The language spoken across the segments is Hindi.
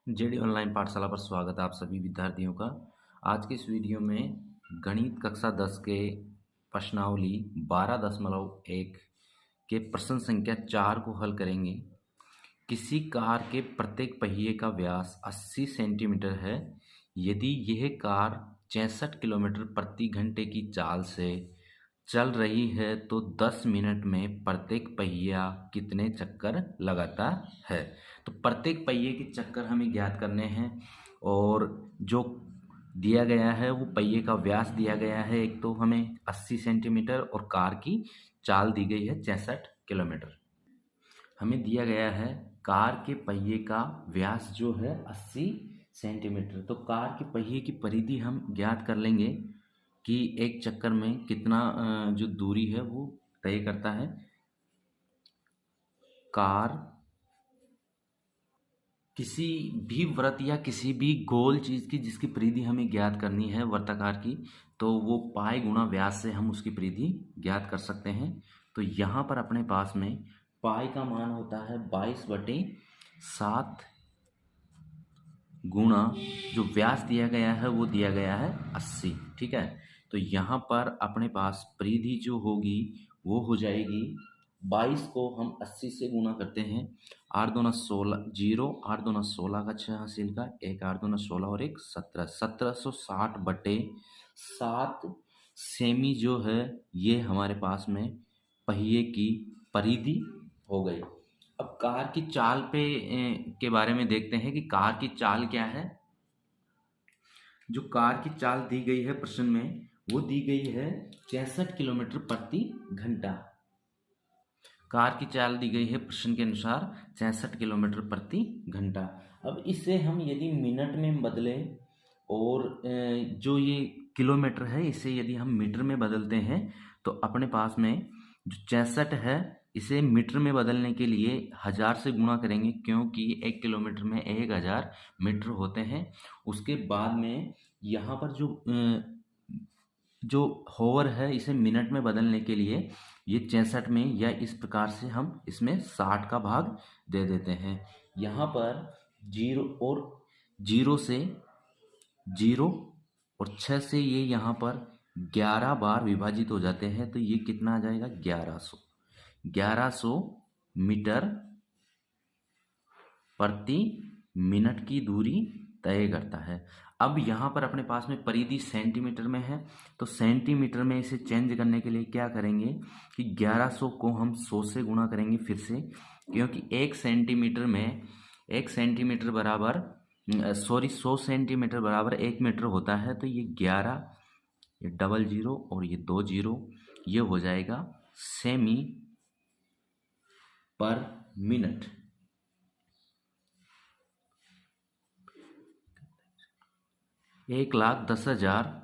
जेडी ऑनलाइन पाठशाला पर स्वागत है आप सभी विद्यार्थियों का। आज के इस वीडियो में गणित कक्षा 10 के प्रश्नावली 12.1 के प्रश्न संख्या 4 को हल करेंगे। किसी कार के प्रत्येक पहिए का व्यास 80 सेंटीमीटर है। यदि यह कार 66 किलोमीटर प्रति घंटे की चाल से चल रही है तो 10 मिनट में प्रत्येक पहिया कितने चक्कर लगाता है। तो प्रत्येक पहिए के चक्कर हमें ज्ञात करने हैं और जो दिया गया है वो पहिए का व्यास दिया गया है। एक तो हमें 80 सेंटीमीटर और कार की चाल दी गई है 66 किलोमीटर। हमें दिया गया है कार के पहिए का व्यास जो है 80 सेंटीमीटर। तो कार के पहिए की परिधि हम ज्ञात कर लेंगे कि एक चक्कर में कितना जो दूरी है वो तय करता है। कार किसी भी वृत्त या किसी भी गोल चीज़ की जिसकी परिधि हमें ज्ञात करनी है वर्ताकार की, तो वो पाई गुणा व्यास से हम उसकी परिधि ज्ञात कर सकते हैं। तो यहाँ पर अपने पास में पाई का मान होता है 22/7 गुणा जो व्यास दिया गया है वो दिया गया है 80। ठीक है, तो यहाँ पर अपने पास परिधि जो होगी वो हो जाएगी 22 को हम 80 से गुणा करते हैं। 8 दूना 16 0, 8 दूना 16 का 6 हासिल का 1, 8 दूना 16 और 1 17, 1760/7 सेमी जो है ये हमारे पास में पहिए की परिधि हो गई। अब कार की चाल के बारे में देखते हैं कि कार की चाल क्या है। जो कार की चाल दी गई है प्रश्न में वो दी गई है 66 किलोमीटर प्रति घंटा। कार की चाल दी गई है प्रश्न के अनुसार 66 किलोमीटर प्रति घंटा। अब इसे हम यदि मिनट में बदलें और जो ये किलोमीटर है इसे यदि हम मीटर में बदलते हैं तो अपने पास में जो 66 है इसे मीटर में बदलने के लिए 1000 से गुणा करेंगे, क्योंकि 1 किलोमीटर में 1000 मीटर होते हैं। उसके बाद में यहाँ पर जो होवर है इसे मिनट में बदलने के लिए ये 66 में या इस प्रकार से हम इसमें 60 का भाग दे देते हैं। यहाँ पर जीरो से 0 और 6 से ये यहाँ पर 11 बार विभाजित हो जाते हैं, तो ये कितना आ जाएगा 1100 मीटर प्रति मिनट की दूरी तय करता है। अब यहाँ पर अपने पास में परिधि सेंटीमीटर में है, तो सेंटीमीटर में इसे चेंज करने के लिए क्या करेंगे कि 1100 को हम 100 से गुणा करेंगे फिर से, क्योंकि 1 सेंटीमीटर बराबर 100 सेंटीमीटर बराबर 1 मीटर होता है। तो ये 11, ये डबल 0 और ये 2 0, ये हो जाएगा सेमी पर मिनट। 1,10,000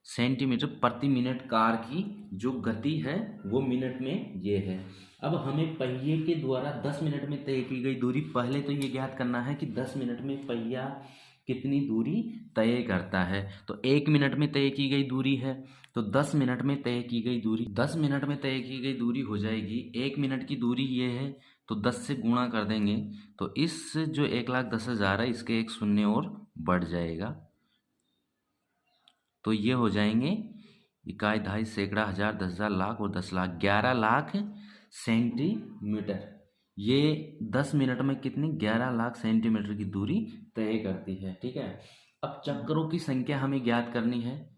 सेंटीमीटर प्रति मिनट कार की जो गति है वो मिनट में ये है। अब हमें पहिए के द्वारा 10 मिनट में तय की गई दूरी, पहले तो ये ज्ञात करना है कि 10 मिनट में पहिया कितनी दूरी तय करता है। तो 1 मिनट में तय की गई दूरी है, तो 10 मिनट में तय की गई दूरी 10 मिनट में तय की गई दूरी हो जाएगी। 1 मिनट की दूरी ये है तो 10 से गुणा कर देंगे, तो इस जो 1,10,000 है इसके एक शून्य और बढ़ जाएगा, तो ये हो जाएंगे इकाई, दहाई, सैकड़ा, हजार, 10,000, लाख और 10 लाख, 11 लाख सेंटीमीटर। ये 10 मिनट में कितनी 11 लाख सेंटीमीटर की दूरी तय करती है। ठीक है, अब चक्रों की संख्या हमें ज्ञात करनी है।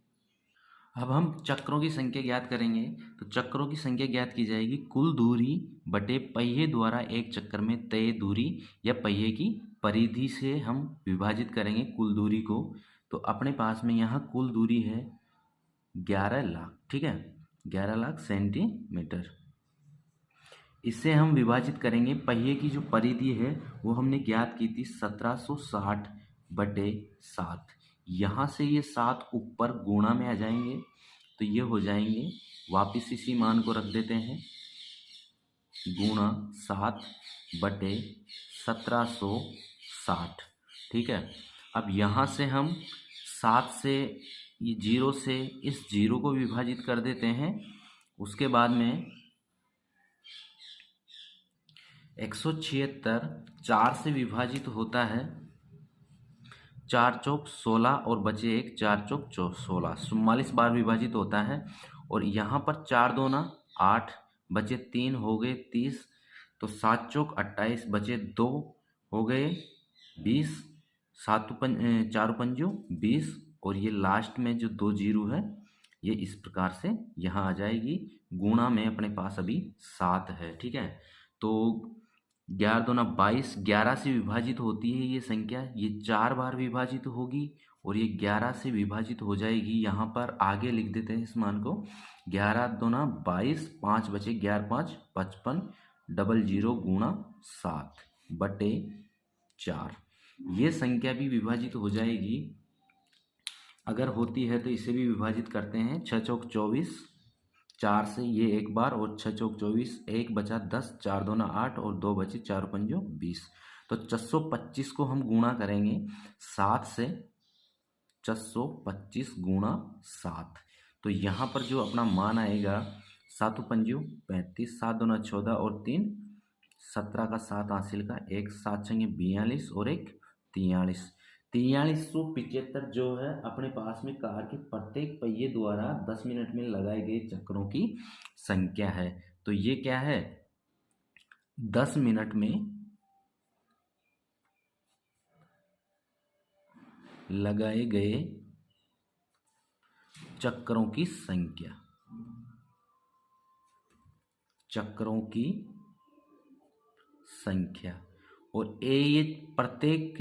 अब हम चक्रों की संख्या ज्ञात करेंगे, तो चक्रों की संख्या ज्ञात की जाएगी कुल दूरी बटे पहिए द्वारा एक चक्कर में तय दूरी, या पहिए की परिधि से हम विभाजित करेंगे कुल दूरी को। तो अपने पास में यहाँ कुल दूरी है 11 लाख। ठीक है, 11 लाख सेंटीमीटर। इससे हम विभाजित करेंगे पहिए की जो परिधि है वो हमने ज्ञात की थी 1760/7। यहाँ से ये 7 ऊपर गुणा में आ जाएंगे, तो ये हो जाएंगे, वापिस इसी मान को रख देते हैं, गुणा 7/1760। ठीक है, अब यहाँ से हम 7 से ये 0 से इस 0 को विभाजित कर देते हैं। उसके बाद में 176 4 से विभाजित होता है 4 चौक 16 और बचे एक, 4 चौक 16, 44 बार विभाजित होता है। और यहाँ पर 4 दूना 8, बचे 3 हो गए 30, तो 7 चौक 28, बचे 2 हो गए 20, 4 पंजो 20, और ये लास्ट में जो 2 जीरो है ये इस प्रकार से यहाँ आ जाएगी। गुणा में अपने पास अभी 7 है, ठीक है। तो 11 दूना 22, 11 से विभाजित होती है ये संख्या, ये 4 बार विभाजित होगी और ये 11 से विभाजित हो जाएगी। यहाँ पर आगे लिख देते हैं इस मान को, 11 दूना 22, 5 बचे 11 5 55, 00 गुणा 7 बटे 4। ये संख्या भी विभाजित हो जाएगी। अगर होती है तो इसे भी विभाजित करते हैं, 6 चौक 24, 4 से ये एक बार, और 6 चौक 24, 1 बचा 10, 4 दूना 8 और 2 बचे 4 पंजो 20। तो 625 को हम गुणा करेंगे 7 से, 625 गुणा 7, तो यहाँ पर जो अपना मान आएगा 7 पंजो 35, 7 दूना 14 और 3 17 का 7 हासिल का 1, 7 छंगे 42 और 1 43, 4375 जो है अपने पास में कार के प्रत्येक पहिए द्वारा 10 मिनट में लगाए गए चक्रों की संख्या है। तो ये क्या है, 10 मिनट में लगाए गए चक्रों की संख्या, चक्रों की संख्या। और ये प्रत्येक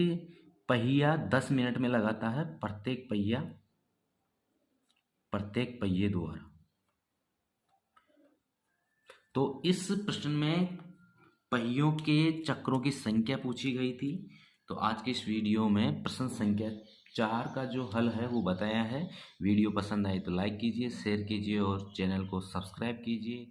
पहिया 10 मिनट में लगाता है, प्रत्येक पहिया, प्रत्येक पहिए द्वारा। तो इस प्रश्न में पहियों के चक्रों की संख्या पूछी गई थी। तो आज के इस वीडियो में प्रश्न संख्या 4 का जो हल है वो बताया है। वीडियो पसंद आए तो लाइक कीजिए, शेयर कीजिए और चैनल को सब्सक्राइब कीजिए।